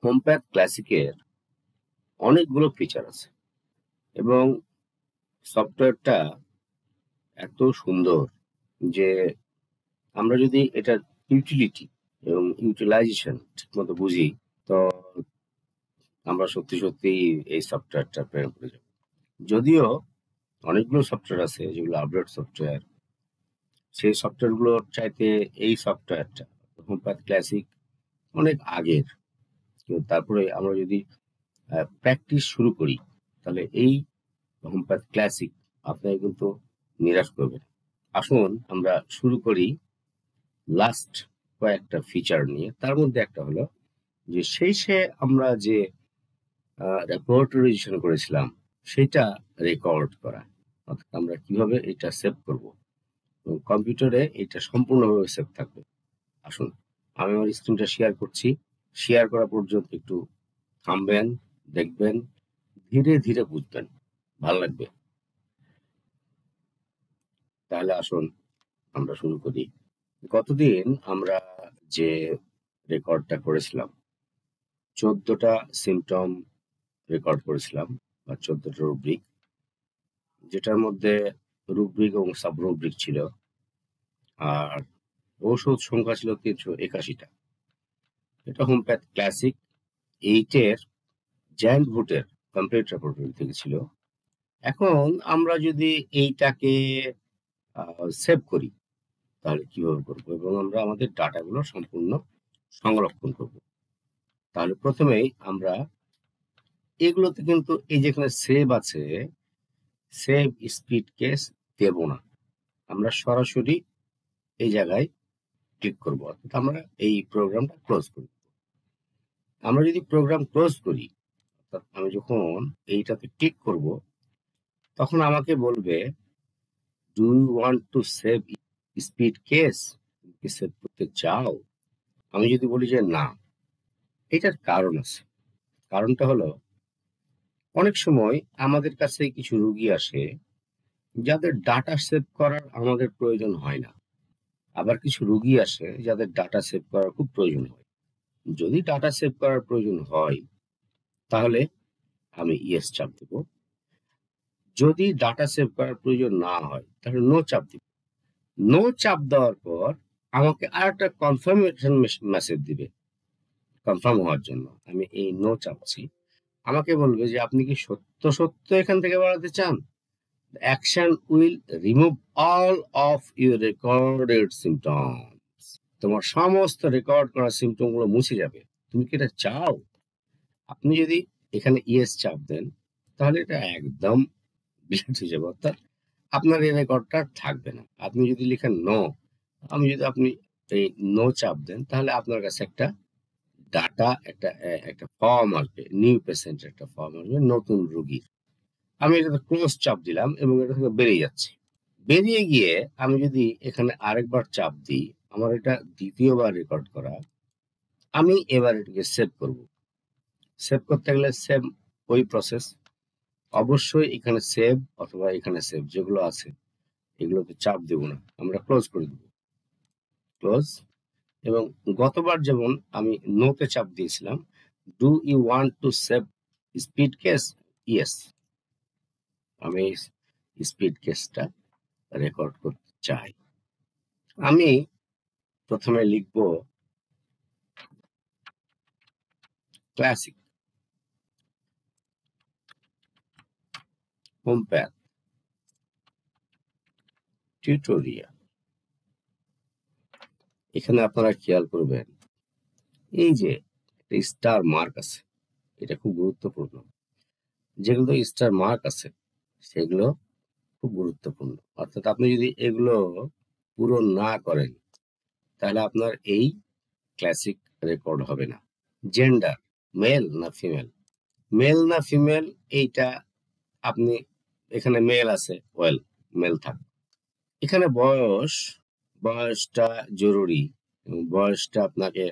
হোমপ্যাথ ক্লাসিকের অনেকগুলো ফিচার আছে এবং সফটওয়্যারটা এত সুন্দর যে আমরা যদি এটার ইউটিলিটি এবং ইউটিলাইজেশন ঠিকমতো বুঝি তো আমরা সত্যি সত্যি এই সফটওয়্যারটা প্রেরণ করে যাব। যদিও অনেকগুলো সফটওয়্যার আছে যেগুলো আপডেট সফটওয়্যার, সেই সফটওয়্যারগুলোর চাইতে এই সফটওয়্যারটা হোমপ্যাথ ক্লাসিক অনেক আগের। কিন্তু তারপরে আমরা যদি প্র্যাকটিস শুরু করি তাহলে এই হোমপ্যাথ ক্লাসিক আপনাকে কিন্তু নিরাশ করবে না। আসুন আমরা শুরু করি লাস্ট কয়েকটা ফিচার নিয়ে। তার মধ্যে একটা হলো যে শেষে আমরা যে রেপোর্টারিজেশন করেছিলাম সেটা রেকর্ড করা, অর্থাৎ আমরা কিভাবে এটা সেভ করব এবং কম্পিউটারে এটা সম্পূর্ণভাবে সেভ থাকবে। আসুন আমি আমার স্ক্রিনটা শেয়ার করছি। শেয়ার করা পর্যন্ত একটু থামবেন, দেখবেন, ধীরে ধীরে বুঝবেন, ভালো লাগবে। তাহলে আসুন আমরা শুরু করি। গতদিন আমরা যে রেকর্ডটা করেছিলাম 14টা সিমটম রেকর্ড করেছিলাম বা 14টা রুব্রিক, যেটার মধ্যে রুব্রিক এবং সাব রুব্রিক ছিল, আর ঔষধ সংখ্যা ছিল 381টা। এটা হোমপ্যাথ ক্লাসিক 8-এর জ্যান্ট ভুটের কমপ্লিট রেপোর্টরি থেকে ছিল। এখন আমরা যদি এইটাকে সেভ করি তাহলে কিভাবে করবো এবং আমরা আমাদের ডাটাগুলো সম্পূর্ণ সংরক্ষণ করব। তাহলে প্রথমেই আমরা এগুলোতে কিন্তু এই যেখানে সেভ আছে, সেভ স্পিড কেস দেব না, আমরা সরাসরি এই জায়গায় ক্লিক করবো, অর্থাৎ আমরা এই প্রোগ্রামটা ক্লোজ করি। আমরা যদি প্রোগ্রাম ক্লোজ করি, অর্থাৎ আমি যখন এইটাতে ক্লিক করব তখন আমাকে বলবে do you want to save speed case, কি সেভ করতে চাও? আমি যদি বলি যে না, এটার কারণ আছে। কারণটা হলো অনেক সময় আমাদের কাছে কিছু রোগী আসে যাদের ডাটা সেভ করার আমাদের প্রয়োজন হয় না, আবার কিছু রোগী আসে যাদের ডাটা সেভ করার খুব প্রয়োজন হয়। যদি ডাটা সেভ করার প্রয়োজন হয় তাহলে আমি ইয়েস চাপ দেব, যদি ডাটা সেভ করার প্রয়োজন না হয় তাহলে নো চাপ দিব। নো চাপ দেওয়ার পর আমাকে আর একটা কনফার্মেশন মেসেজ দিবে কনফার্ম হওয়ার জন্য। আমি এই নো চাপছি, আমাকে বলবে যে আপনি কি সত্য সত্য এখান থেকে বাড়াতে চান? Action will remove all of your recorded symptoms. তোমার সমস্ত রেকর্ড করা সিমটম গুলো মুছে যাবে। তুমি কি এটা চাও? আপনি যদি এখানে ইয়েস চাপ দেন তাহলে এটা একদম ডিলিট হয়ে যাবে, অর্থাৎ আপনার এই রেকর্ডটা থাকবে না। আপনি যদি লিখেন নো, আপনি এই নো চাপ দেন তাহলে আপনার কাছে একটা ডাটা একটা ফর্ম আসবে, নিউ পেশেন্ট একটা ফর্ম আসবে, নতুন রোগীর। আমি এটাতে ক্লোজ চাপ দিলাম এবং এটা থেকে বেরিয়ে যাচ্ছে। বেরিয়ে গিয়ে আমি যদি এখানে আরেকবার চাপ দিই, আমার এটা দ্বিতীয়বার রেকর্ড করা, আমি এবার এটাকে সেভ করব। সেভ করতে গেলে সেম ওই প্রসেস, অবশ্যই এখানে সেভ অথবা এখানে সেভ যেগুলো আছে এগুলোতে চাপ দেব না, আমরা ক্লোজ করে দেব, ক্লোজ। এবং গতবার যেমন আমি নোতে চাপ দিয়েছিলাম, do you want to save speed case, yes, আমি স্পিড কেসটা রেকর্ড করতে চাই। আমি প্রথমে লিখব ক্লাসিক হোমপ্যাথ টিউটোরিয়াল। এখানে আপনারা খেয়াল করবেন এই যে স্টার মার্ক আছে, এটা খুব গুরুত্বপূর্ণ। যেগুলো স্টার মার্ক আছে সেগুলো খুব গুরুত্বপূর্ণ, অর্থাৎ আপনি যদি এগুলো পূরণ না করেন তাহলে আপনার এই ক্লাসিক রেকর্ড হবে না। জেন্ডার, মেল না ফিমেল, মেল না ফিমেল, এইটা আপনি এখানে মেল আছে, ওয়েল মেল থাক। এখানে বয়সটা জরুরি এবং বয়সটা আপনাকে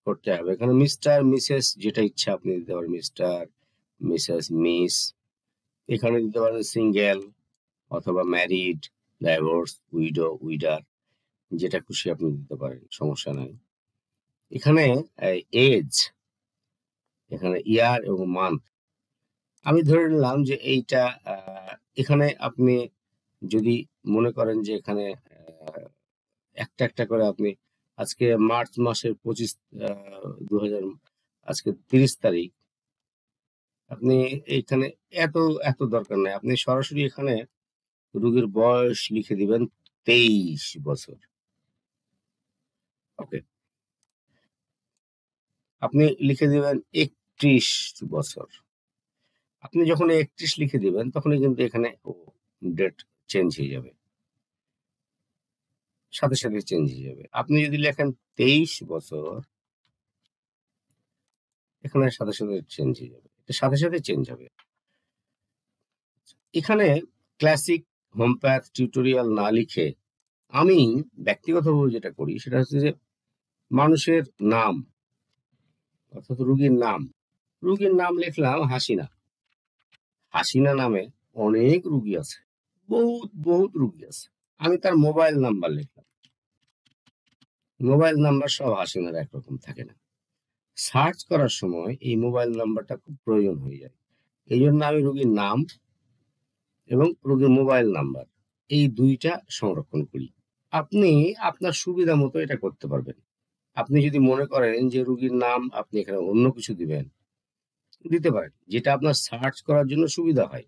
করতে হবে। এখানে মিস্টার মিসেস যেটা ইচ্ছা আপনি দিতে পারেন, মিস্টার মিসেস মিস। এখানে দিতে পারেন সিঙ্গেল অথবা ম্যারিড, ডাইভোর্স, উইডো, উইডার, যেটা খুশি আপনি দিতে পারেন, সমস্যা নাই। এখানে এজ এখানে ইয়ার এবং মান্থ। আমি ধরে নিলাম যে এইটা এখানে আপনি যদি মনে করেন যে এখানে একটা একটা করে আপনি আজকে মার্চ মাসের 25 2000 আজকে 30 তারিখ। আপনি এইখানে এত এত দরকার নাই, আপনি সরাসরি এখানে রোগীর বয়স লিখে দিবেন 23 বছর। ওকে, আপনি লিখে দিবেন 31 বছর। আপনি যখন 31 লিখে দিবেন তখনই কিন্তু এখানে ডেট চেঞ্জ হয়ে যাবে, সাথে সাথে চেঞ্জ হয়ে যাবে। আপনি যদি লেখেন 23 বছর, এখানে সাথে সাথে চেঞ্জ হয়ে যাবে, এটা সাথে সাথে চেঞ্জ হবে। এখানে ক্লাসিক হোমিওপ্যাথ টিউটোরিয়াল না লিখে আমি ব্যক্তিগতভাবে যেটা করি সেটা হচ্ছে যে মানুষের নাম, অর্থাৎ রুগীর নাম লিখলাম হাসিনা। হাসিনা নামে অনেক রুগী আছে, বহুত বহুত রুগী আছে। আমি তার মোবাইল নাম্বার লিখলাম। মোবাইল নাম্বার সব হাসিনার একরকম থাকে না, সার্চ করার সময় এই মোবাইল নাম্বারটা খুব প্রয়োজন হয়ে যায়। এই জন্য আমি রোগীর নাম এবং রোগীর মোবাইল নাম্বার এই দুইটা সংরক্ষণ করি। আপনি আপনার সুবিধা মতো এটা করতে পারবেন। আপনি যদি মনে করেন যে রোগীর নাম আপনি এখানে অন্য কিছু দিতে পারেন, যেটা আপনার সার্চ করার জন্য সুবিধা হয়।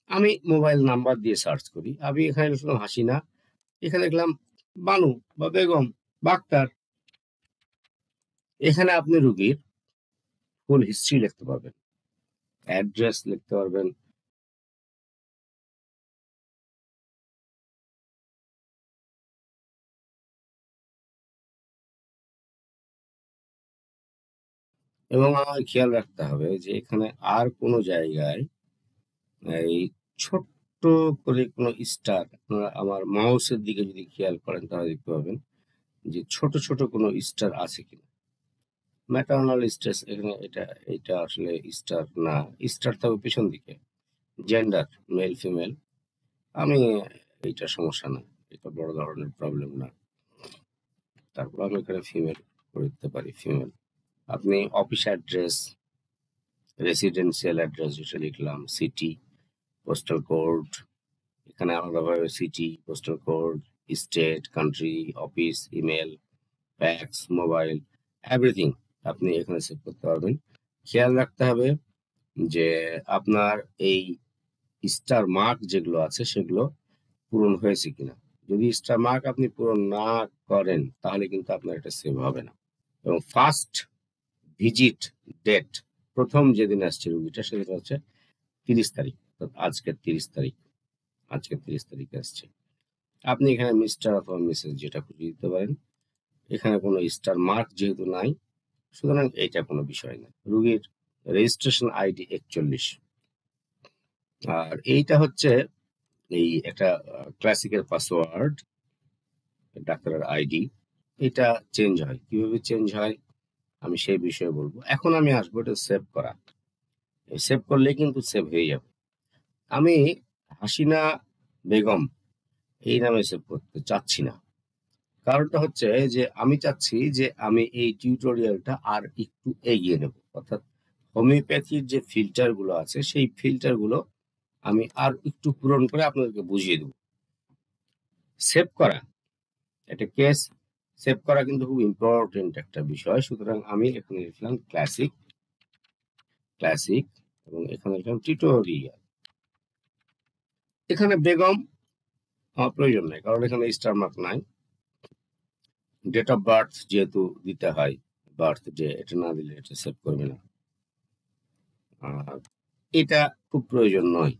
আমি মোবাইল নাম্বার দিয়ে সার্চ করি। আমি এখানে লিখলাম হাসিনা, এখানে লিখলাম বানু বা বেগম বা আক্তার। এখানে আপনি রোগীর ফুল হিস্ট্রি লিখতে পারবেন, অ্যাড্রেস লিখতে পারবেন, এবং আমার খেয়াল রাখতে হবে যে এখানে আর কোনো জায়গায় এই ছোট্ট করে কোনো স্টার, আপনারা আমার মাউসের দিকে যদি খেয়াল করেন তাহলে দেখতে পাবেন যে ছোট ছোট কোনো স্টার আছে কিনা। ম্যাটার্নাল স্ট্রেস এখানে এটা আসলে স্টার না, স্টার থাকবে পেছন দিকে। জেন্ডার মেল ফিমেল, আমি এইটা সমস্যা না, এটা বড় ধরনের প্রবলেম না। তারপর আমি এখানে ফিমেল করে দিতে পারি, ফিমেল। আপনি অফিস অ্যাড্রেস, রেসিডেন্সিয়াল অ্যাড্রেস যেটা লিখলাম, সিটি, পোস্টাল কোড, এখানে আলাদাভাবে city, postal code, state, country, office, email, fax, mobile, everything আপনি এখানে সেভ করতে পারবেন। খেয়াল রাখতে হবে যে আপনার এই স্টার মার্ক যেগুলো আছে সেগুলো পূরণ হয়েছে কিনা। যদি স্টার মার্ক আপনি পূরণ না করেন তাহলে কিন্তু আপনার এটা সেভ হবে না। এবং ফার্স্ট ভিজিট ডেট, প্রথম যেদিন আসছে রুগীটা সেদিন হচ্ছে 30 তারিখ, আজকের 30 তারিখ, আজকের 30 তারিখে আসছে। আপনি এখানে মিস্টার অথবা মিসেস যেটা খুঁজে দিতে পারেন। এখানে কোনো স্টার মার্ক যেহেতু নাই, সুতরাং এইটা কোনো বিষয় না। রুগীর রেজিস্ট্রেশন আইডি 41, আর এইটা হচ্ছে এই একটা ক্লাসিকের পাসওয়ার্ড, ডাক্তারের আইডি। এটা চেঞ্জ হয়, কিভাবে চেঞ্জ হয় আমি সেই বিষয়ে বলবো। এখন আমি আসবো এটা সেভ করা। সেভ করলে কিন্তু সেভ হয়ে যাবে। আমি হাসিনা বেগম এই নামে সেভ করতে চাচ্ছি না। কারণটা হচ্ছে যে আমি চাচ্ছি যে আমি এই টিউটোরিয়ালটা আর একটু এগিয়ে নেব, অর্থাৎ হোমিওপ্যাথির যে ফিল্টার গুলো আছে সেই ফিল্টার গুলো আমি আর একটু পূরণ করে আপনাদেরকে বুঝিয়ে দেব। সেভ করা, একটা কেস সেভ করা কিন্তু খুব ইম্পর্টেন্ট একটা বিষয়। সুতরাং আমি এখানে লিখলাম ক্লাসিক, ক্লাসিক, এবং এখানে লিখলাম টিউটোরিয়াল। এখানে বেগম আমার প্রয়োজন নাই, কারণ এখানে স্টার মার্ক নাই। ডেট অফ বার্থ যেহেতু দিতে হয়, বার্থ ডে, এটা না দিলে এটা সেভ করবে না। আর এটা খুব প্রয়োজন নয়,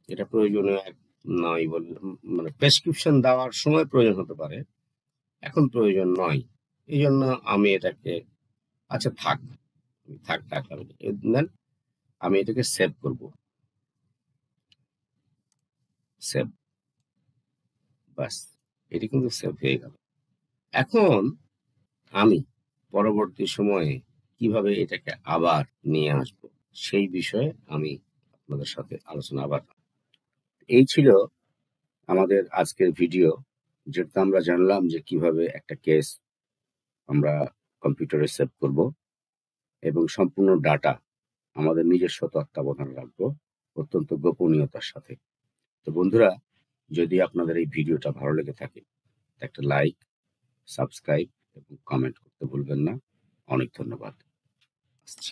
এটা প্রয়োজনীয় নয় বলে, মানে প্রেসক্রিপশন দেওয়ার সময় প্রয়োজন হতে পারে, এখন প্রয়োজন নয়। এই জন্য আমি এটাকে, আচ্ছা থাক, থাক থাক, দেন আমি এটাকে সেভ করব, সেভ, বাস, এটা কিন্তু সেভ হয়ে গেল। এখন আমি পরবর্তী সময়ে কিভাবে এটাকে আবার নিয়ে আসব সেই বিষয়ে আমি আপনাদের সাথে আলোচনা আবার। এই ছিল আমাদের আজকের ভিডিও, যেটা আমরা জানলাম যে কিভাবে একটা কেস আমরা কম্পিউটারে সেভ করব। এবং সম্পূর্ণ ডাটা আমাদের নিজস্ব তত্ত্বাবধানে রাখবো অত্যন্ত গোপনীয়তার সাথে। তো বন্ধুরা, যদি আপনাদের এই ভিডিওটা ভালো লেগে থাকে, একটা লাইক, সাবস্ক্রাইব এবং কমেন্ট করতে ভুলবেন না। অনেক ধন্যবাদ। আসছি।